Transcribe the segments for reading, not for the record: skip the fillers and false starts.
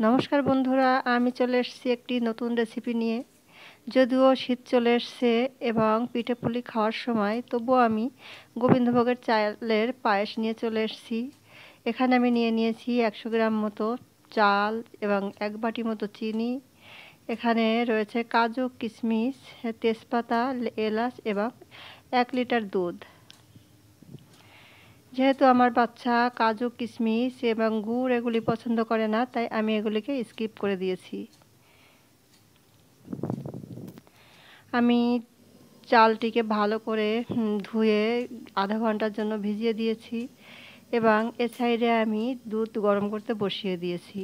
নমস্কার বন্ধুরা, আমি চলে এসেছি একটি নতুন রেসিপি নিয়ে। যদিও শীত চলে এসছে এবং পিঠেপুলি খাওয়ার সময়, তবুও আমি গোবিন্দভোগের চালের পায়েস নিয়ে চলে এসেছি। এখানে আমি নিয়ে নিয়েছি 100 গ্রাম মতো চাল এবং 1 বাটি মতো চিনি। এখানে রয়েছে কাজু, কিশমিশ, তেজপাতা, এলাচ এবং 1 লিটার দুধ। যেহেতু আমার বাচ্চা কাজু, কিশমিশ এবং গুড় এগুলি পছন্দ করে না, তাই আমি এগুলিকে স্কিপ করে দিয়েছি। আমি চালটিকে ভালো করে ধুয়ে আধা ঘন্টার জন্য ভিজিয়ে দিয়েছি এবং এ সাইডে আমি দুধ গরম করতে বসিয়ে দিয়েছি।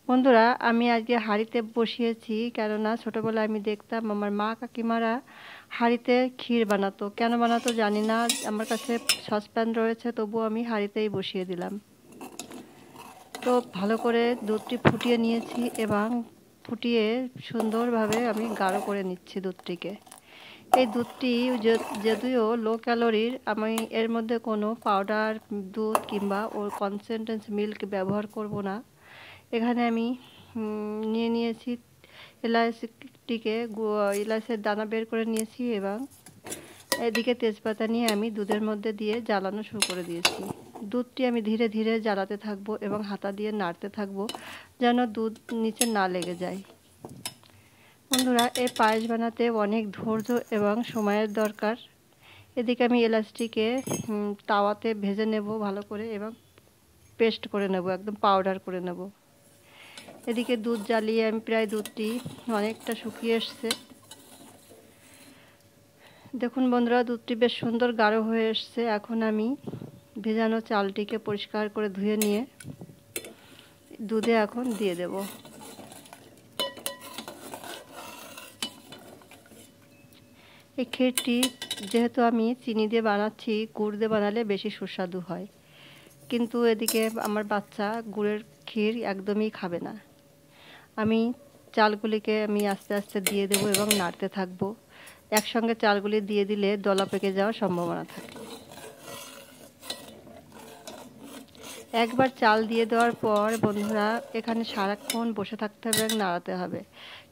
বন্ধুরা, আমি আজকে হাঁড়িতে বসিয়েছি, কেননা ছোটোবেলায় আমি দেখতাম আমার মা কাকিমারা হাঁড়িতে ক্ষীর বানাতো। কেন বানাতো জানি না, আমার কাছে সসপ্যান রয়েছে, তবুও আমি হাঁড়িতেই বসিয়ে দিলাম। তো ভালো করে দুধটি ফুটিয়ে নিয়েছি এবং ফুটিয়ে সুন্দরভাবে আমি গাঢ় করে নিচ্ছি দুধটিকে। এই দুধটি যদিও লো ক্যালোরির, আমি এর মধ্যে কোনো পাউডার দুধ কিংবা ওর কনসেন্ট্রেন্স মিল্ক ব্যবহার করব না। এখানে আমি নিয়ে নিয়েছি এলাচটিকে, এলাচের দানা বের করে নিয়েছি এবং এদিকে তেজপাতা নিয়ে আমি দুধের মধ্যে দিয়ে জ্বালানো শুরু করে দিয়েছি। দুধটি আমি ধীরে ধীরে জ্বালাতে থাকবো এবং হাতা দিয়ে নাড়তে থাকবো, যেন দুধ নিচে না লেগে যায়। বন্ধুরা, এই পায়েস বানাতে অনেক ধৈর্য এবং সময়ের দরকার। এদিকে আমি এলাচটিকে তাওয়াতে ভেজে নেব ভালো করে এবং পেস্ট করে নেব, একদম পাউডার করে নেব। এদিকে দুধ জ্বালিয়ে আমি প্রায় দুধটি অনেকটা শুকিয়ে এসছে। দেখুন বন্ধুরা, দুধটি বেশ সুন্দর গাঢ় হয়ে এসছে। এখন আমি ভেজানো চালটিকে পরিষ্কার করে ধুয়ে নিয়ে দুধে এখন দিয়ে দেব। এই ক্ষীরটি যেহেতু আমি চিনি দিয়ে বানাচ্ছি, গুড় দিয়ে বানালে বেশি সুস্বাদু হয়, কিন্তু এদিকে আমার বাচ্চা গুড়ের ক্ষীর একদমই খাবে না। আমি চালগুলিকে আমি আস্তে আস্তে দিয়ে দেবো এবং নাড়তে থাকবো। একসঙ্গে চালগুলি দিয়ে দিলে দলা পেকে যাওয়ার সম্ভাবনা থাকে। একবার চাল দিয়ে দেওয়ার পর বন্ধুরা, এখানে সারাক্ষণ বসে থাকতে হবে এবং নাড়াতে হবে।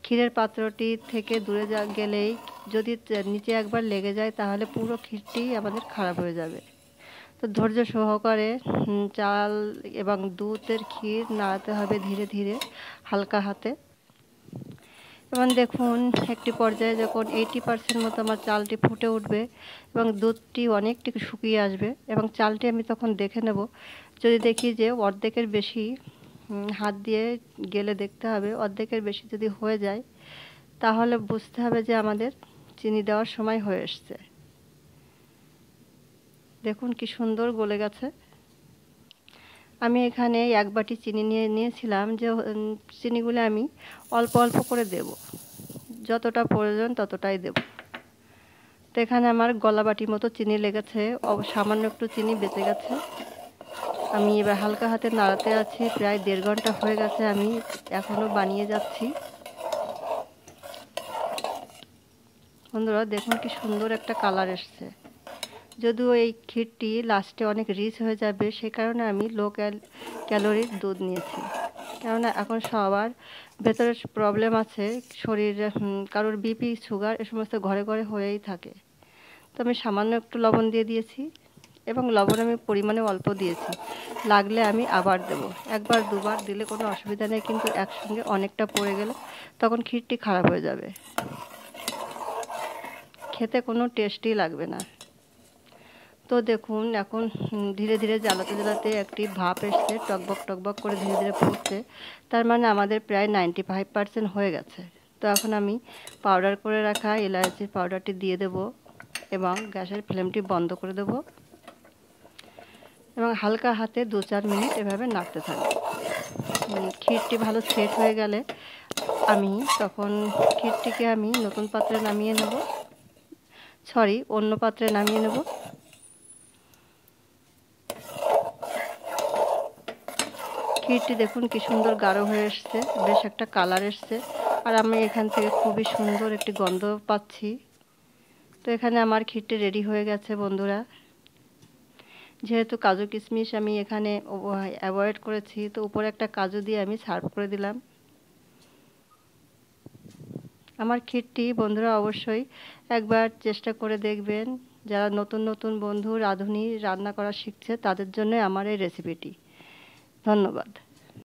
ক্ষীরের পাত্রটি থেকে দূরে গেলেই যদি নিচে একবার লেগে যায়, তাহলে পুরো ক্ষীরটি আমাদের খারাপ হয়ে যাবে। তো ধৈর্য সহকারে চাল এবং দুধের ক্ষীর নাড়াতে হবে ধীরে ধীরে, হালকা হাতে। এবং দেখুন, একটি পর্যায়ে যখন 80% মতো আমার চালটি ফুটে উঠবে এবং দুধটি অনেকটি শুকিয়ে আসবে এবং চালটি আমি তখন দেখে নেব। যদি দেখি যে অর্ধেকের বেশি, হাত দিয়ে গেলে দেখতে হবে, অর্ধেকের বেশি যদি হয়ে যায়, তাহলে বুঝতে হবে যে আমাদের চিনি দেওয়ার সময় হয়ে এসছে। দেখুন কি সুন্দর গলে গেছে। আমি এখানে 1 বাটি চিনি নিয়েছিলাম, যে চিনিগুলো আমি অল্প অল্প করে দেব, যতটা প্রয়োজন ততটাই দেব। তো এখানে আমার গলা বাটি মতো চিনি লেগেছে, সামান্য একটু চিনি বেঁচে গেছে। আমি এবার হালকা হাতে নাড়াতে আছি। প্রায় 1.5 ঘন্টা হয়ে গেছে, আমি এখনো বানিয়ে যাচ্ছি। বন্ধুরা দেখুন কি সুন্দর একটা কালার এসছে। যদিও এই ক্ষীরটি লাস্টে অনেক রিচ হয়ে যাবে, সে কারণে আমি লো ক্যালোরির দুধ নিয়েছি। কেননা এখন সবার ভেতরে প্রবলেম আছে, শরীরে কারোর বিপি, সুগার এ সমস্ত ঘরে ঘরে হয়েই থাকে। তো আমি সামান্য একটু লবণ দিয়ে দিয়েছি এবং লবণ আমি পরিমাণে অল্প দিয়েছি, লাগলে আমি আবার দেব। একবার দুবার দিলে কোনো অসুবিধা নেই, কিন্তু একসঙ্গে অনেকটা পড়ে গেলে তখন ক্ষীরটি খারাপ হয়ে যাবে, খেতে কোনো টেস্টই লাগবে না। তো দেখুন, এখন ধীরে ধীরে জ্বালাতে জ্বালাতে একটি ভাপ এসছে, টকবক টকবক করে ধীরে ধীরে ফুটছে। তার মানে আমাদের প্রায় 95% হয়ে গেছে। তো এখন আমি পাউডার করে রাখা এলাচির পাউডারটি দিয়ে দেব এবং গ্যাসের ফ্লেমটি বন্ধ করে দেব এবং হালকা হাতে 2-4 মিনিট এভাবে নাড়তে থাকবো। ক্ষীরটি ভালো সেট হয়ে গেলে আমি তখন ক্ষীরটিকে আমি নতুন পাত্রে নামিয়ে নেব, অন্য পাত্রে নামিয়ে নেব। ক্ষীরটি দেখুন কি সুন্দর গাঢ় হয়ে এসছে, বেশ একটা কালার এসছে, আর আমি এখান থেকে খুবই সুন্দর একটি গন্ধ পাচ্ছি। তো এখানে আমার ক্ষীরটি রেডি হয়ে গেছে বন্ধুরা। যেহেতু কাজু কিশমিশ আমি এখানে অ্যাভয়েড করেছি, তো উপরে একটা কাজু দিয়ে আমি সার্ভ করে দিলাম। আমার ক্ষীরটি বন্ধুরা অবশ্যই একবার চেষ্টা করে দেখবেন। যারা নতুন নতুন বন্ধু রাঁধুনি রান্না করা শিখছে তাদের জন্য আমার এই রেসিপিটি। ধন্যবাদ।